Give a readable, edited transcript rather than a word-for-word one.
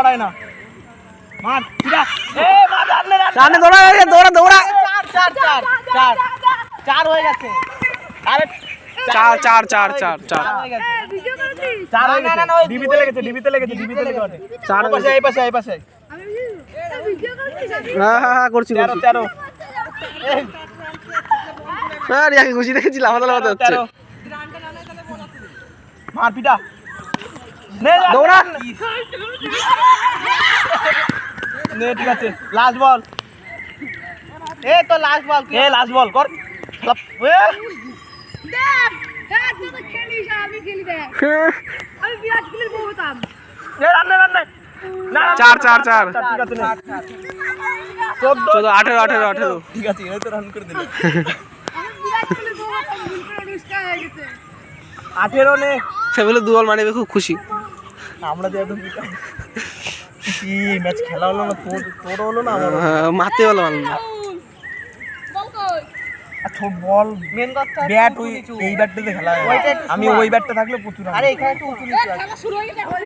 পড়ায় না মার পিটা মার রানে দৌড়া দৌড়া চার হয়ে গেছে আরে চার হয়ে গেছে চার হয়ে গেছে ডিবিতে লেগেছে চার এই পাশে হ্যাঁ করছি 13 আরে আগে খুশি দেখেছি লাফাতে হচ্ছে মার পিটা নে দৌড়া নে ঠিক আছে লাস্ট বল তো লাস্ট বল কর চার ঠিক আছে 18 ঠিক আছে এই তো রান করে দিল 18 নে সেগুলো দু বল মারবে খুব খুশি আমরা যে একদম কি ম্যাচ খেলা হলো না তোর হলো না আমার মারতে হলো না আচ্ছা বল মেন কথা ব্যাট ওই এই ব্যাটটাতে খেলা আমি ওই ব্যাটটা থাকলে প্রচুর আরে এখানে একটু উঁচু নিচু আছে।